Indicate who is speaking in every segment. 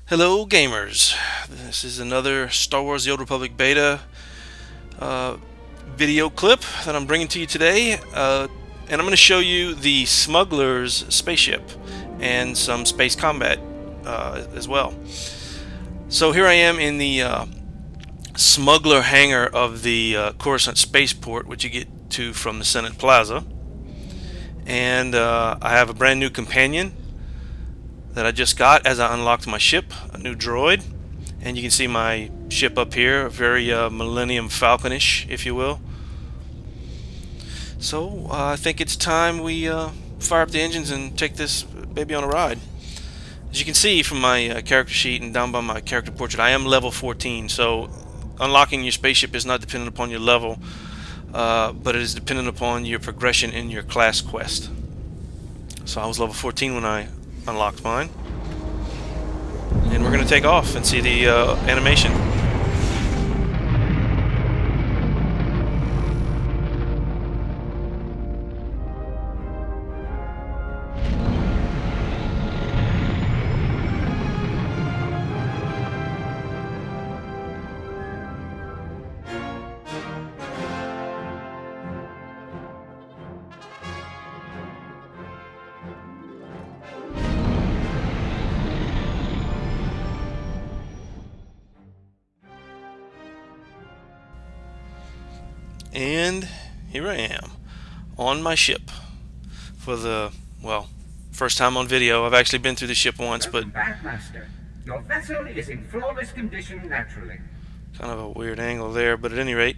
Speaker 1: Hello gamers, this is another Star Wars The Old Republic beta uh, video clip that I'm bringing to you today, and I'm going to show you the Smuggler's spaceship and some space combat as well. So here I am in the Smuggler hangar of the Coruscant spaceport, which you get to from the Senate Plaza, and I have a brand new companion that I just got as I unlocked my ship, a new droid. And you can see my ship up here, very Millennium Falconish, if you will. So I think it's time we fire up the engines and take this baby on a ride. As you can see from my character sheet and down by my character portrait, I am level 14, so unlocking your spaceship is not dependent upon your level, but it is dependent upon your progression in your class quest. So I was level 14 when I unlocked mine, and we're going to take off and see the animation. And here I am on my ship for the, well, first time on video. I've actually been through the ship once, but
Speaker 2: back, Master. Your vessel is in flawless condition naturally.
Speaker 1: kind of a weird angle there. But at any rate,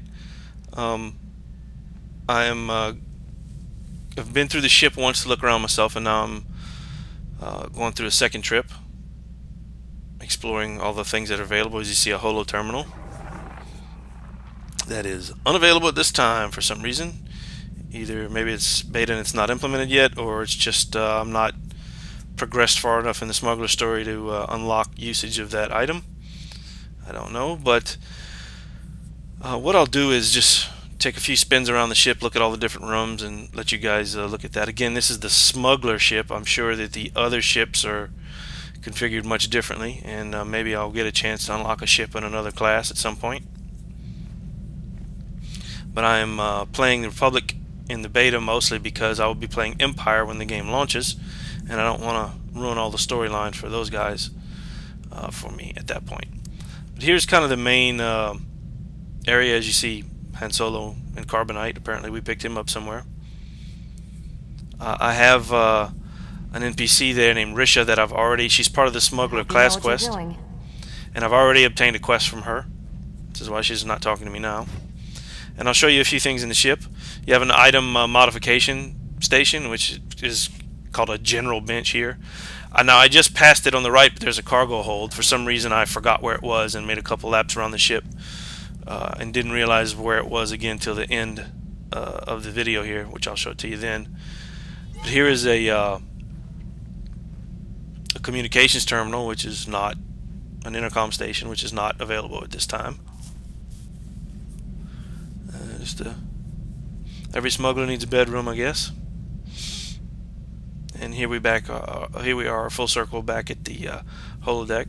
Speaker 1: I am I've been through the ship once to look around myself, and now I'm going through a second trip, exploring all the things that are available. As you see, a holo terminal that is unavailable at this time for some reason. Either maybe it's beta and it's not implemented yet, or it's just I'm not progressed far enough in the Smuggler story to unlock usage of that item. I don't know, but what I'll do is just take a few spins around the ship, look at all the different rooms, and let you guys look at that. Again, this is the Smuggler ship. I'm sure that the other ships are configured much differently, and maybe I'll get a chance to unlock a ship in another class at some point. But I am playing the Republic in the beta mostly because I will be playing Empire when the game launches, and I don't want to ruin all the storylines for those guys for me at that point. But here's kind of the main area. As you see, Han Solo and Carbonite. Apparently we picked him up somewhere. I have an NPC there named Risha that I've already, she's part of the Smuggler class quest, and I've already obtained a quest from her. This is why she's not talking to me now. And I'll show you a few things in the ship. You have an item modification station, which is called a general bench here. Now I just passed it on the right, but there's a cargo hold. For some reason I forgot where it was and made a couple laps around the ship and didn't realize where it was again till the end of the video here, which I'll show it to you then. But here is a communications terminal, which is not an intercom station, which is not available at this time. Every smuggler needs a bedroom, I guess. And here we are, full circle back at the holodeck,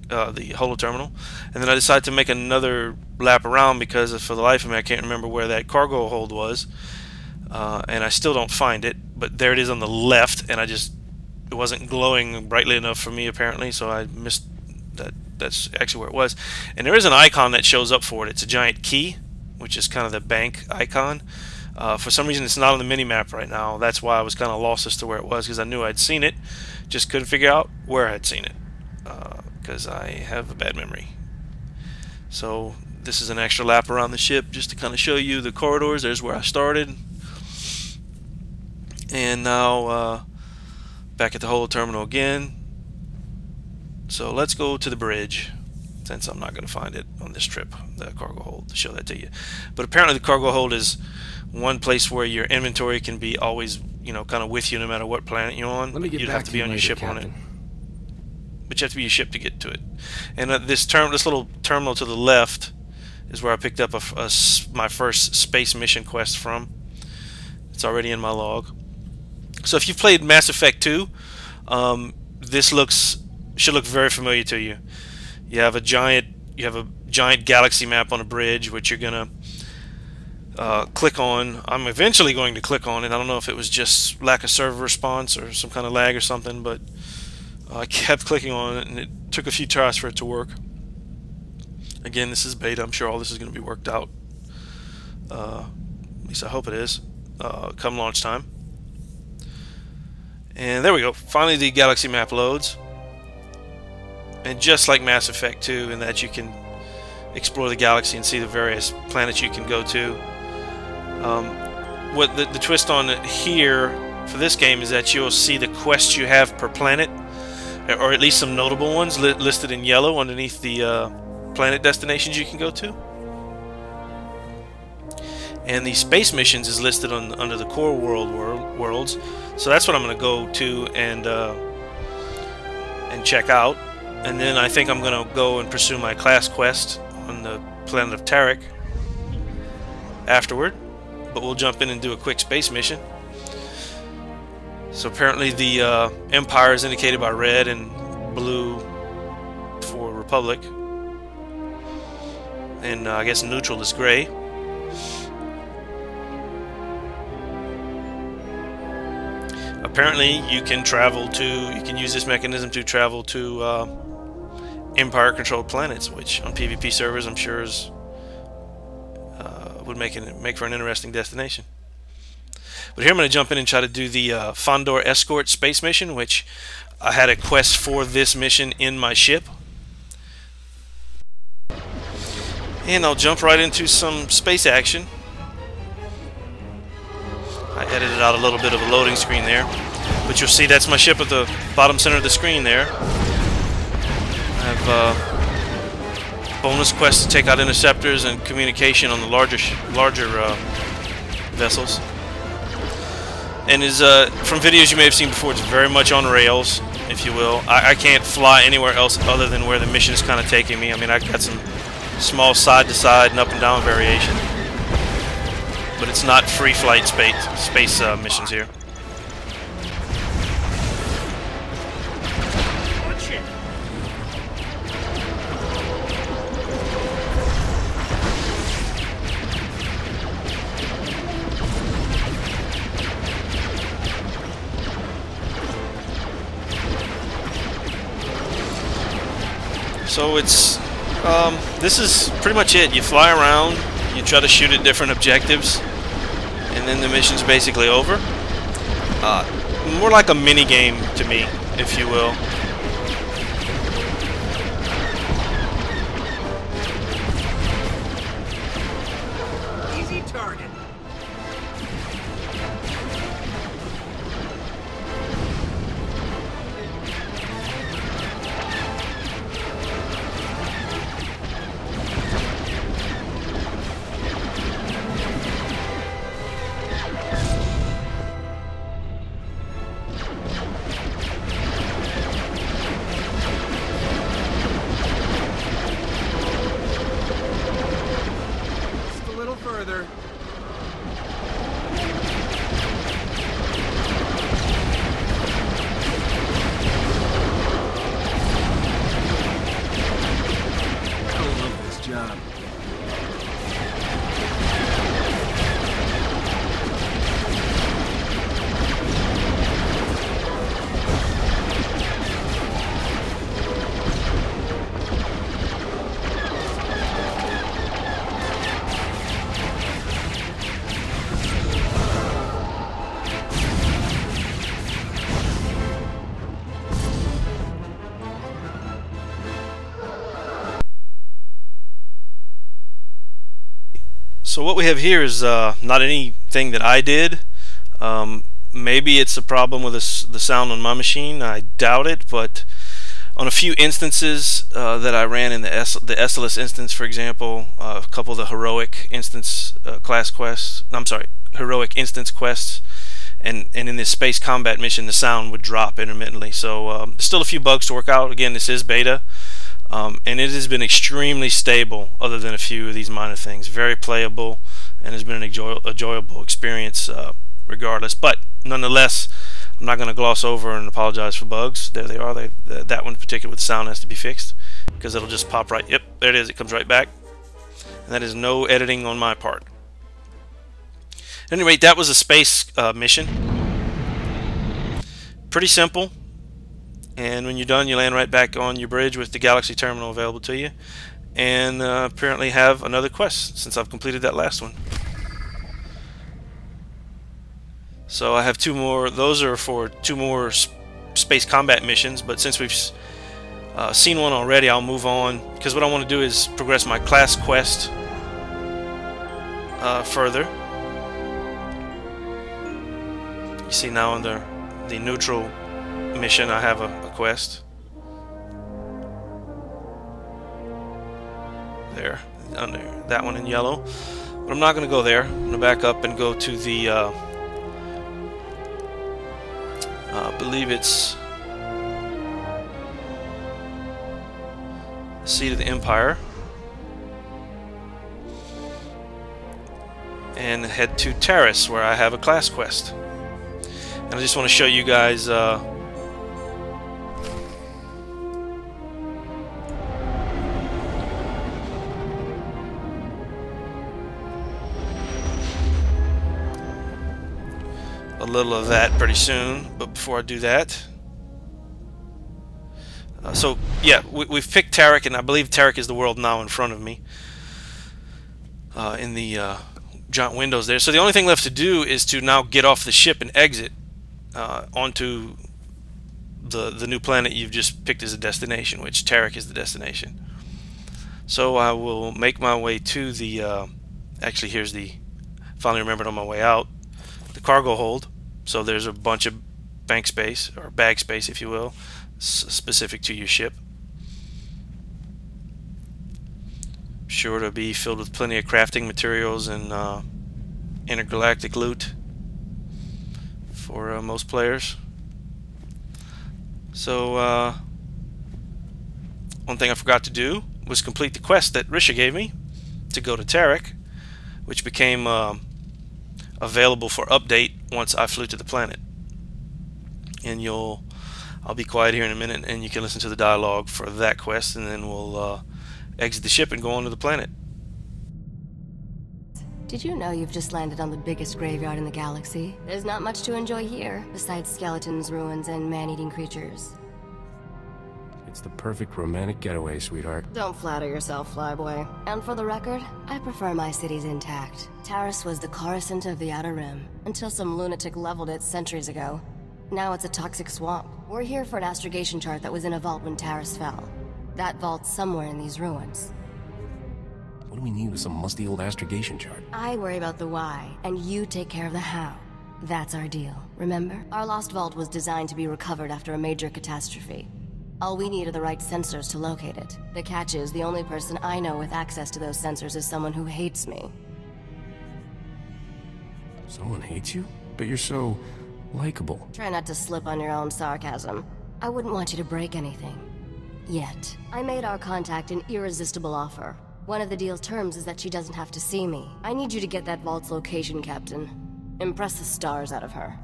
Speaker 1: the holo terminal. And then I decided to make another lap around because for the life of me I can't remember where that cargo hold was, and I still don't find it. But there it is on the left, and it wasn't glowing brightly enough for me apparently, so I missed that. That's actually where it was. And there is an icon that shows up for it. It's a giant key, which is kind of the bank icon. For some reason it's not on the mini-map right now. That's why I was kind of lost as to where it was, because I knew I'd seen it, just couldn't figure out where I'd seen it, because I have a bad memory. So this is an extra lap around the ship just to kind of show you the corridors. There's where I started, and now back at the holo terminal again. So let's go to the bridge, since I'm not going to find it on this trip, the cargo hold, to show that to you. But apparently the cargo hold is one place where your inventory can be always, you know, kind of with you no matter what planet you're on. You'd have to be on your ship on it. But you have to be your ship to get to it. And this little terminal to the left is where I picked up my first space mission quest from. It's already in my log. So if you've played Mass Effect 2, this looks should look very familiar to you. You have a giant galaxy map on a bridge, which you're gonna click on. I'm eventually going to click on it. I don't know if it was just lack of server response or some kind of lag or something, but I kept clicking on it, and it took a few tries for it to work. Again, this is beta. I'm sure all this is going to be worked out. At least I hope it is. Come launch time. And there we go. Finally, the galaxy map loads. And just like Mass Effect 2, in that you can explore the galaxy and see the various planets you can go to. What the twist on it here for this game is that you'll see the quests you have per planet, or at least some notable ones listed in yellow underneath the planet destinations you can go to. And the space missions is listed under the core worlds. So that's what I'm going to go to and check out. And then I think I'm going to go and pursue my class quest on the planet of Taris afterward. But we'll jump in and do a quick space mission. So apparently the Empire is indicated by red and blue for Republic. And I guess neutral is gray. Apparently you can use this mechanism to travel to Empire controlled planets, which on PvP servers I'm sure would make for an interesting destination. But here I'm going to jump in and try to do the Fondor Escort space mission, which I had a quest for this mission in my ship. And I'll jump right into some space action. I edited out a little bit of a loading screen there, but you'll see that's my ship at the bottom center of the screen there. I have bonus quests to take out interceptors and communication on the larger vessels. And from videos you may have seen before, it's very much on rails, if you will. I can't fly anywhere else other than where the mission is kind of taking me. I mean, I've got some small side-to-side and up-and-down variation, but it's not free flight space missions here. So this is pretty much it. You fly around, you try to shoot at different objectives, and then the mission's basically over. More like a mini game to me, if you will.
Speaker 2: Easy target. Further. I love this job.
Speaker 1: So what we have here is not anything that I did. Maybe it's a problem with the sound on my machine. I doubt it, but on a few instances that I ran in the Esselis instance, for example, a couple of the heroic instance class quests. I'm sorry, heroic instance quests, and in this space combat mission, the sound would drop intermittently. So still a few bugs to work out. Again, this is beta. And it has been extremely stable other than a few of these minor things. Very playable, and has been an enjoyable experience regardless. But nonetheless, I'm not going to gloss over and apologize for bugs. There they are. That one in particular with sound has to be fixed because it'll just pop right. Yep, there it is. It comes right back. And that is no editing on my part. At any rate, that was a space mission. Pretty simple. And when you're done, you land right back on your bridge with the Galaxy Terminal available to you. And apparently have another quest since I've completed that last one. So I have 2 more. Those are for 2 more space combat missions. But since we've seen one already, I'll move on. Because what I want to do is progress my class quest further. You see now under the neutral mission I have a quest. There, under that one in yellow. But I'm not going to go there. I'm going to back up and go to the I believe it's the Seat of the Empire, and head to Taris where I have a class quest. And I just want to show you guys a little of that pretty soon. But before I do that, so yeah, we've picked Tarik, and I believe Tarik is the world now in front of me in the giant windows there. So the only thing left to do is to now get off the ship and exit onto the new planet you've just picked as a destination, which Tarik is the destination. So I will make my way to the actually here's the, finally remembered on my way out, the cargo hold. So there's a bunch of bank space, or bag space if you will, specific to your ship. Sure to be filled with plenty of crafting materials and intergalactic loot for most players. So one thing I forgot to do was complete the quest that Risha gave me to go to Tarik, which became available for update once I flew to the planet. And I'll be quiet here in a minute, and you can listen to the dialogue for that quest, and then we'll exit the ship and go on to the planet.
Speaker 3: Did you know you've just landed on the biggest graveyard in the galaxy? There's not much to enjoy here, besides skeletons, ruins, and man-eating creatures.
Speaker 4: It's the perfect romantic getaway, sweetheart.
Speaker 3: Don't flatter yourself, flyboy. And for the record, I prefer my cities intact. Taris was the Coruscant of the Outer Rim, until some lunatic leveled it centuries ago. Now it's a toxic swamp. We're here for an astrogation chart that was in a vault when Taris fell. That vault's somewhere in these ruins.
Speaker 4: What do we need with some musty old astrogation chart?
Speaker 3: I worry about the why, and you take care of the how. That's our deal, remember? Our lost vault was designed to be recovered after a major catastrophe. All we need are the right sensors to locate it. The catch is, the only person I know with access to those sensors is someone who hates me.
Speaker 4: Someone hates you? But you're so likable.
Speaker 3: Try not to slip on your own sarcasm. I wouldn't want you to break anything. Yet. I made our contact an irresistible offer. One of the deal's terms is that she doesn't have to see me. I need you to get that vault's location, Captain. Impress the stars out of her.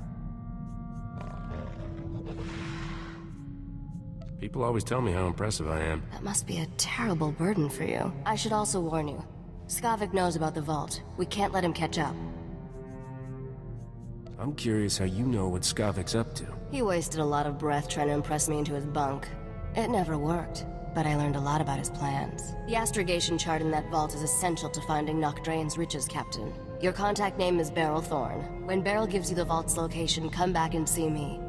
Speaker 4: People always tell me how impressive I am.
Speaker 3: That must be a terrible burden for you. I should also warn you. Skavik knows about the vault. We can't let him catch up.
Speaker 4: I'm curious how you know what Skavik's up to.
Speaker 3: He wasted a lot of breath trying to impress me into his bunk. It never worked, but I learned a lot about his plans. The astrogation chart in that vault is essential to finding Nokdrain's riches, Captain. Your contact name is Beryl Thorn. When Beryl gives you the vault's location, come back and see me.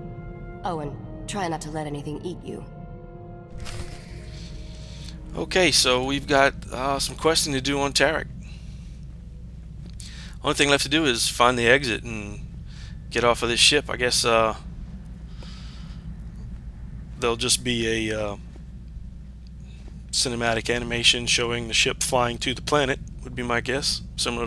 Speaker 3: Oh, and try not to let anything eat you.
Speaker 1: Okay, so we've got some questing to do on Tarik. Only thing left to do is find the exit and get off of this ship. I guess there'll just be a cinematic animation showing the ship flying to the planet, would be my guess, similar to